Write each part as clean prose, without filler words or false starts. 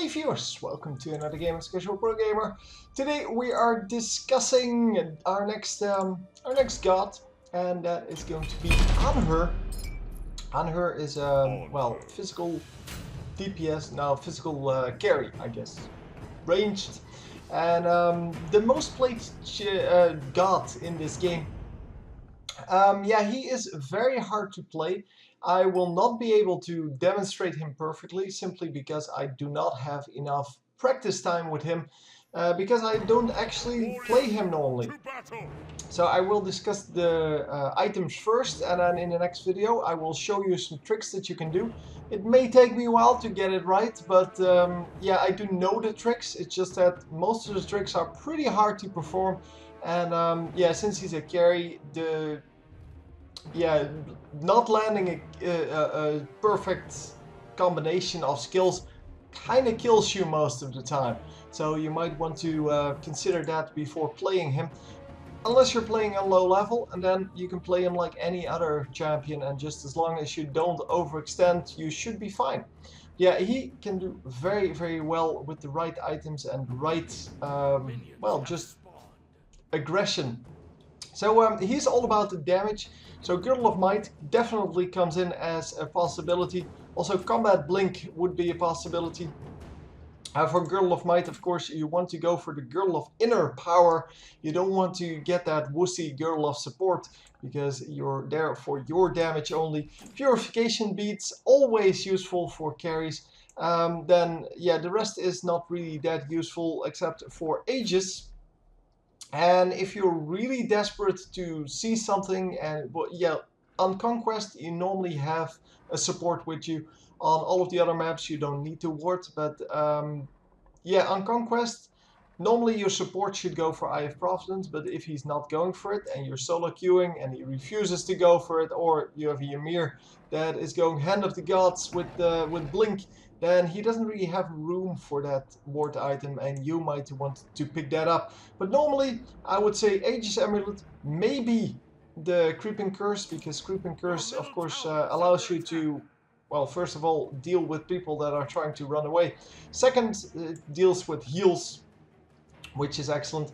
Hey viewers, welcome to another game of Casual Pro Gamer. Today we are discussing our next god, and that is going to be Anhur. Anhur is physical DPS, now physical carry, I guess, ranged, and the most played god in this game. Yeah, he is very hard to play. I will not be able to demonstrate him perfectly simply because I do not have enough practice time with him because I don't actually play him normally. So I will discuss the items first, and then in the next video I will show you some tricks that you can do. It may take me a while to get it right, but yeah, I do know the tricks. It's just that most of the tricks are pretty hard to perform. And yeah, since he's a carry, not landing a perfect combination of skills kind of kills you most of the time. So you might want to consider that before playing him. Unless you're playing on low level, and then you can play him like any other champion, and just as long as you don't overextend, you should be fine. Yeah, he can do very, very well with the right items and right, just aggression. So he's all about the damage. So Girdle of Might definitely comes in as a possibility. Also Combat Blink would be a possibility. For Girdle of Might, of course, you want to go for the Girdle of Inner Power. You don't want to get that wussy Girdle of Support, because you're there for your damage only. Purification Beads, always useful for carries. Then, yeah, the rest is not really that useful except for Aegis. And if you're really desperate to see something, and well, yeah, on Conquest you normally have a support with you. On all of the other maps you don't need to ward, but yeah, on Conquest normally your support should go for Eye of Providence, but if he's not going for it and you're solo queuing and he refuses to go for it, or you have a Ymir that is going Hand of the Gods with Blink, then he doesn't really have room for that ward item, and you might want to pick that up. But normally I would say Aegis Amulet, maybe the Creeping Curse, because Creeping Curse of course allows you to, well, first of all, deal with people that are trying to run away. Second, it deals with heals, which is excellent.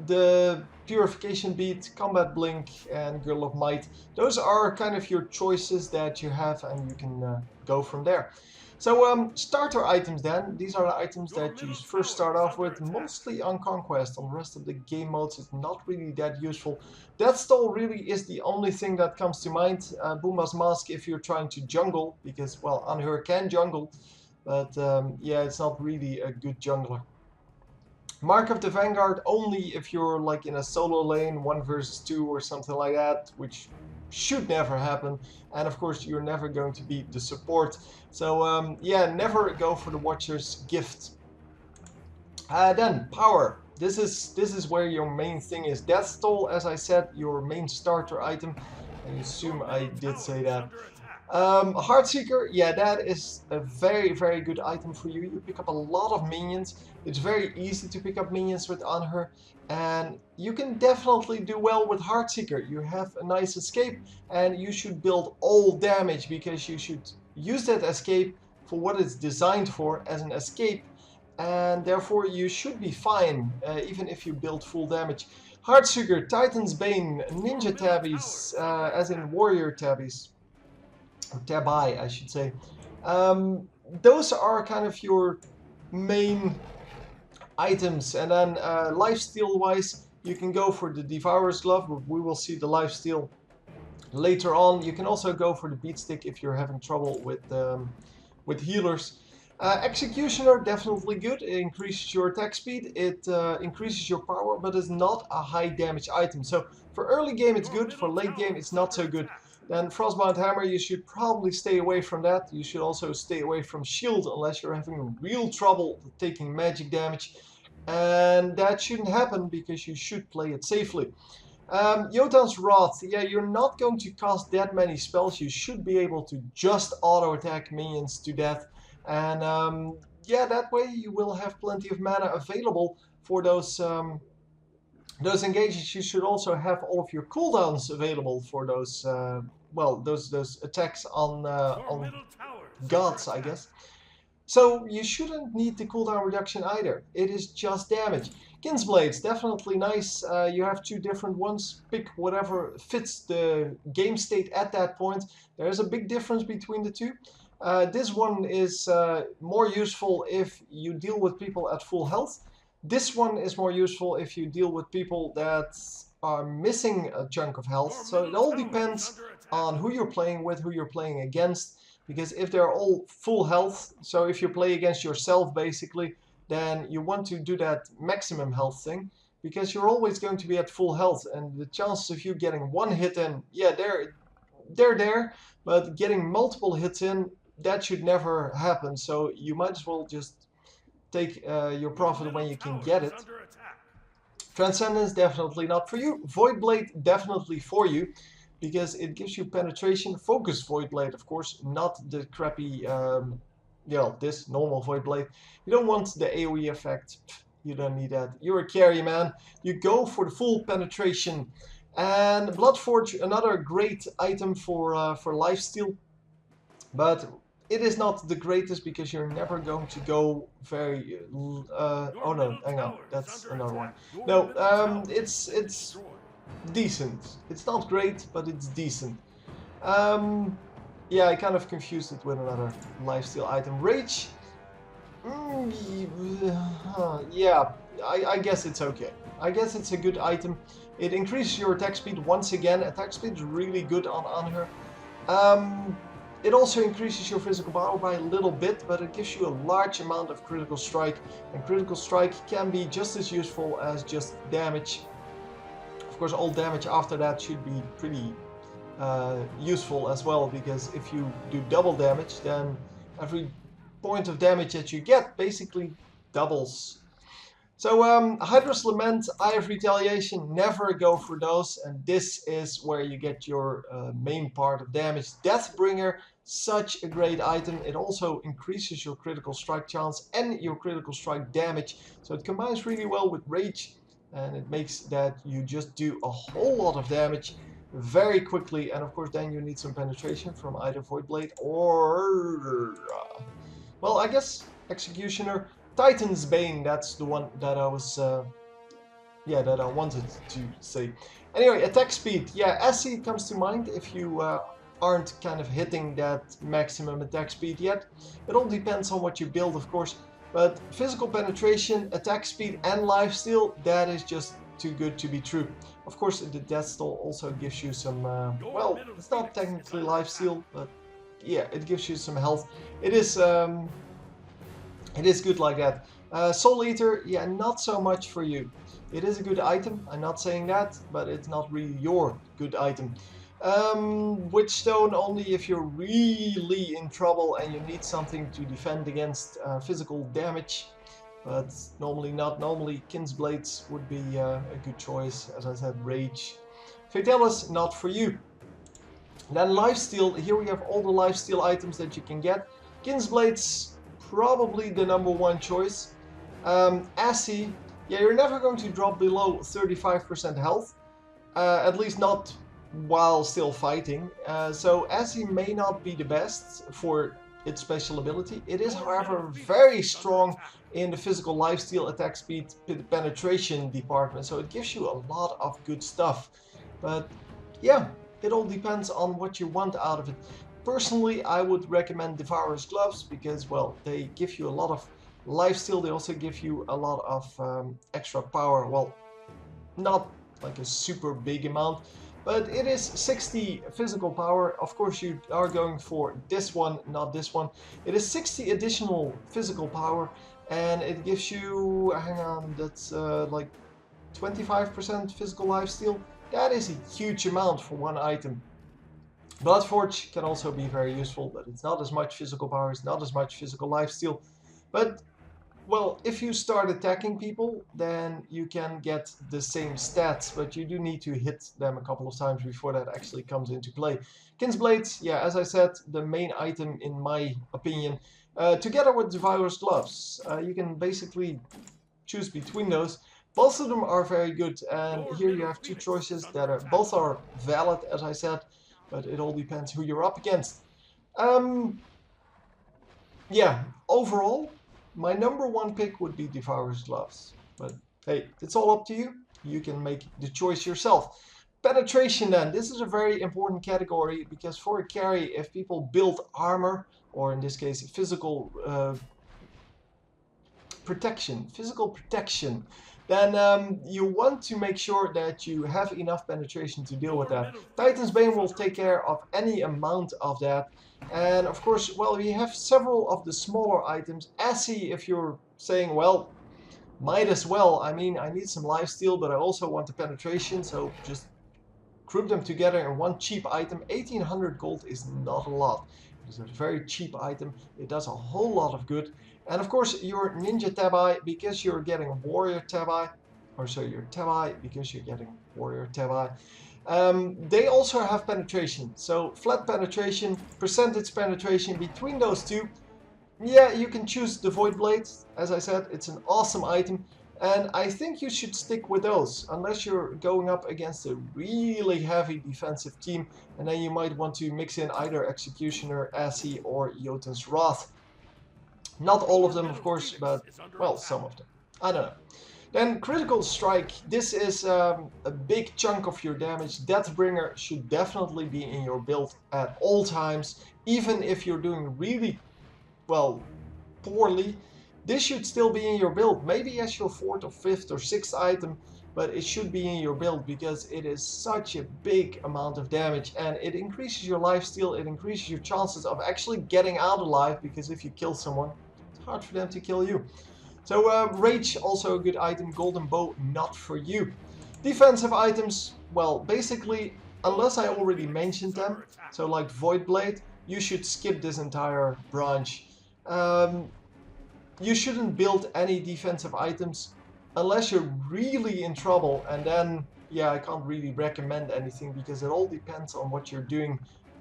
The Purification Beat, Combat Blink, and Girdle of Might, those are kind of your choices that you have, and you can go from there. So starter items then, these are the items that you first start off with, mostly on Conquest. On the rest of the game modes it's not really that useful. Death Stall really is the only thing that comes to mind. Boomba's Mask if you're trying to jungle, because, well, Anhur can jungle, but yeah, it's not really a good jungler. Mark of the Vanguard only if you're like in a solo lane, 1 versus 2 or something like that, which should never happen. And of course you're never going to be the support. So yeah, never go for the Watcher's Gift. Then Power. This is where your main thing is. Death Stall, as I said, your main starter item. I assume I did say that. Heartseeker, yeah, that is a very, very good item for you. You pick up a lot of minions. It's very easy to pick up minions with Anhur, and you can definitely do well with Heartseeker. You have a nice escape, and you should build all damage, because you should use that escape for what it's designed for, as an escape, and therefore you should be fine, even if you build full damage. Heartseeker, Titan's Bane, Ninja Tabbies, as in Warrior Tabbies. Tabi, I should say. Those are kind of your main items, and then lifesteal wise you can go for the Devourer's Glove, but we will see the lifesteal later on. You can also go for the Beat Stick if you're having trouble with healers. Executioner, definitely good. It increases your attack speed, it increases your power, but it's not a high damage item. So for early game it's good, for late game it's not so good. Then Frostbound Hammer, you should probably stay away from that. You should also stay away from Shield unless you're having real trouble taking magic damage. And that shouldn't happen, because you should play it safely. Jotun's Wrath, yeah, you're not going to cast that many spells. You should be able to just auto-attack minions to death. And yeah, that way you will have plenty of mana available for those engages. You should also have all of your cooldowns available for those, those attacks on gods, I guess. So you shouldn't need the cooldown reduction either. It is just damage. Kin's Blades, definitely nice. You have two different ones. Pick whatever fits the game state at that point. There's a big difference between the two. This one is more useful if you deal with people at full health. This one is more useful if you deal with people that are missing a chunk of health. So it all depends on who you're playing with, who you're playing against. Because if they're all full health, so if you play against yourself basically, then you want to do that maximum health thing. Because you're always going to be at full health, and the chances of you getting one hit in, yeah, they're there, but getting multiple hits in, that should never happen. So you might as well just take your profit when you can get it. Transcendence, definitely not for you. Void Blade, definitely for you, because it gives you penetration. Focus Void Blade, of course, not the crappy, this normal Void Blade. You don't want the AoE effect. You don't need that. You're a carry, man. You go for the full penetration. And Bloodforge, another great item for lifesteal. But it is not the greatest because you're never going to go very. Oh no, hang on, that's another one. No, it's decent. It's not great, but it's decent. Yeah, I kind of confused it with another lifesteal item. Rage. Yeah, I guess it's okay. I guess it's a good item. It increases your attack speed once again. Attack speed is really good on Anhur. It also increases your physical power by a little bit, but it gives you a large amount of critical strike, and critical strike can be just as useful as just damage. Of course, all damage after that should be pretty useful as well, because if you do double damage, then every point of damage that you get basically doubles. So Hydra's Lament, Eye of Retaliation, never go for those, and this is where you get your main part of damage. Deathbringer, such a great item. It also increases your critical strike chance and your critical strike damage, so it combines really well with Rage, and it makes that you just do a whole lot of damage very quickly, and of course then you need some penetration from either Void Blade or... well, I guess Executioner. Titan's Bane, that's the one that I was, that I wanted to say. Anyway, attack speed. Yeah, SC comes to mind if you aren't kind of hitting that maximum attack speed yet. It all depends on what you build, of course. But physical penetration, attack speed, and lifesteal, that is just too good to be true. Of course, the Death Stall also gives you some, well, it's not technically lifesteal, but yeah, it gives you some health. It is good like that. Soul Eater, yeah, not so much for you. It is a good item, I'm not saying that, but it's not really your good item. Witchstone only if you're really in trouble and you need something to defend against physical damage. But normally not. Normally Kin's Blades would be a good choice. As I said, Rage. Fatalis, not for you. Then Lifesteal, here we have all the Lifesteal items that you can get. Kin's Blades, probably the #1 choice. Assy, yeah, you're never going to drop below 35% health. At least not while still fighting. So Assy may not be the best for its special ability. It is, however, very strong in the physical lifesteal, attack speed, penetration department. So it gives you a lot of good stuff. But yeah, it all depends on what you want out of it. Personally, I would recommend Devourer's Gloves because, well, they give you a lot of lifesteal. They also give you a lot of extra power. Well, not like a super big amount, but it is 60 physical power. Of course, you are going for this one, not this one. It is 60 additional physical power, and it gives you, hang on, that's like 25% physical lifesteal. That is a huge amount for one item. Bloodforge can also be very useful, but it's not as much physical power, it's not as much physical lifesteal. But, well, if you start attacking people, then you can get the same stats, but you do need to hit them a couple of times before that actually comes into play. Kin's Blades, yeah, as I said, the main item in my opinion. Together with Devourer's Gloves, you can basically choose between those. Both of them are very good, and here you have two choices that are both are valid, as I said, but it all depends who you're up against. yeah, overall, my number one pick would be Devourer's Gloves. But hey, it's all up to you. You can make the choice yourself. Penetration then. This is a very important category because for a carry, if people build armor, or in this case, physical protection, then you want to make sure that you have enough penetration to deal with that. Titan's Bane will take care of any amount of that. And of course, well, we have several of the smaller items. Assy, if you're saying, well, might as well. I mean, I need some lifesteal, but I also want the penetration, so just group them together in one cheap item. 1800 gold is not a lot. It is a very cheap item. It does a whole lot of good. And of course, your Ninja Tabi, because you're getting Warrior Tabi, or sorry, your Tabi, because you're getting Warrior Tabi. They also have penetration. So flat penetration, percentage penetration between those two. Yeah, you can choose the Void Blade. As I said, it's an awesome item. And I think you should stick with those, unless you're going up against a really heavy defensive team, and then you might want to mix in either Executioner, Assy, or Jotun's Wrath. Not all of them, of course, but, well, some of them. I don't know. Then Critical Strike. This is a big chunk of your damage. Deathbringer should definitely be in your build at all times, even if you're doing really, well, poorly. This should still be in your build, maybe as your 4th or 5th or 6th item, but it should be in your build because it is such a big amount of damage and it increases your lifesteal, it increases your chances of actually getting out alive, because if you kill someone, it's hard for them to kill you. So Rage, also a good item. Golden Bow, not for you. Defensive items, well, basically, unless I already mentioned them, so like Void Blade, you should skip this entire branch. You shouldn't build any defensive items unless you're really in trouble, and then, yeah, I can't really recommend anything because it all depends on what you're doing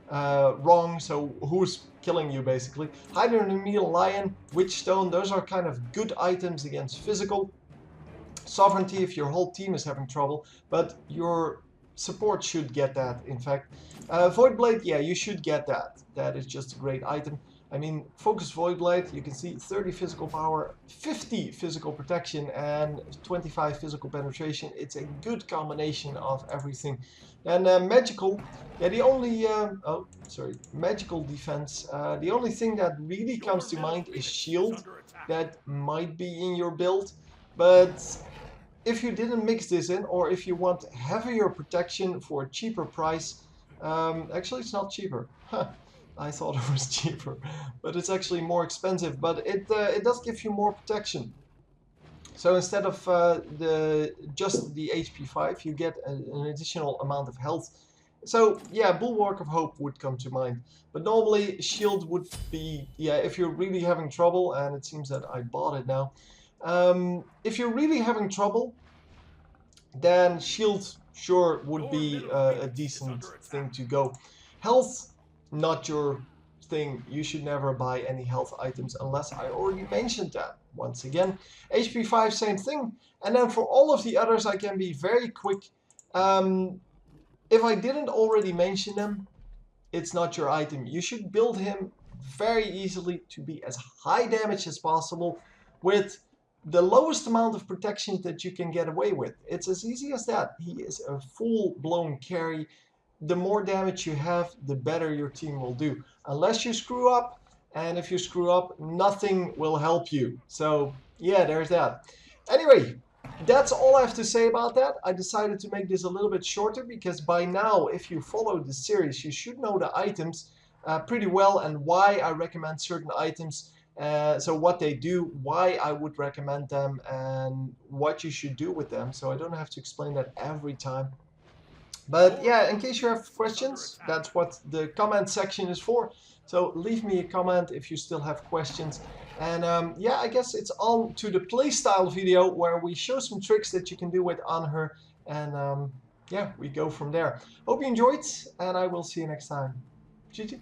wrong, so who's killing you basically. Hydroneal Lion, Witchstone, those are kind of good items against physical. Sovereignty if your whole team is having trouble, but your support should get that, in fact. Void Blade, yeah, you should get that. That is just a great item. I mean, Focus Void Blade, you can see 30 physical power, 50 physical protection, and 25 physical penetration. It's a good combination of everything. And magical, yeah, magical defense. The only thing that really comes to mind is shield. That might be in your build, but if you didn't mix this in, or if you want heavier protection for a cheaper price, actually it's not cheaper. I thought it was cheaper, but it's actually more expensive, but it does give you more protection. So instead of just the HP 5, you get an additional amount of health. So yeah, Bulwark of Hope would come to mind. But normally Shield would be, yeah, if you're really having trouble, and it seems that I bought it now. If you're really having trouble, then Shield sure would be a decent thing to go. Health, not your thing. You should never buy any health items unless I already mentioned that. Once again, HP 5, same thing. And then for all of the others, I can be very quick. If I didn't already mention them, it's not your item. You should build him very easily to be as high damage as possible with the lowest amount of protection that you can get away with. It's as easy as that. He is a full-blown carry. The more damage you have, the better your team will do. Unless you screw up, and if you screw up, nothing will help you. So yeah, there's that. Anyway, that's all I have to say about that. I decided to make this a little bit shorter because by now, if you follow the series, you should know the items pretty well and why I recommend certain items. So what they do, why I would recommend them, and what you should do with them. So I don't have to explain that every time. But yeah, in case you have questions, that's what the comment section is for. So leave me a comment if you still have questions. And yeah, I guess it's on to the playstyle video where we show some tricks that you can do with Anhur. And yeah, we go from there. Hope you enjoyed, and I will see you next time. GG.